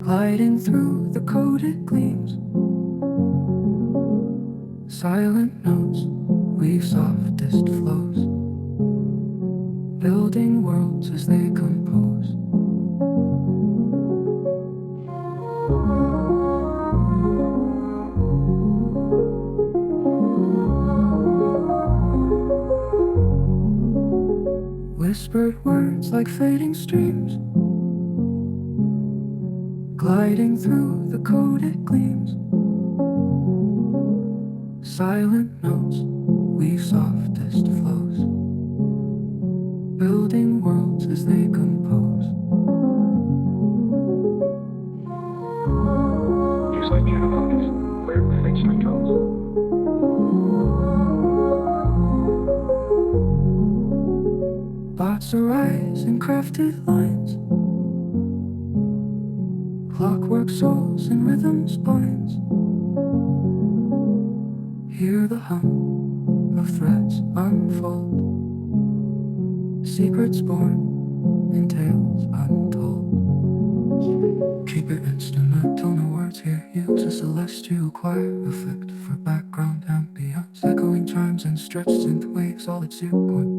Gliding through the coded gleams, silent notes weave softest flows, building worlds as they compose. Whispered words like fading streams, gliding through the coded gleams, silent notes weave softest flows, building worlds as they compose. Use like piano octaves, layered with faint string tones. Thoughts arise in crafted lines, clockwork souls in rhythm spines. Hear the hum of threads unfold, secrets born in tales untold. Keep it instrumental, no words here. Use a celestial choir effect for background ambience, echoing chimes and stretched synth waves. All its viewpoint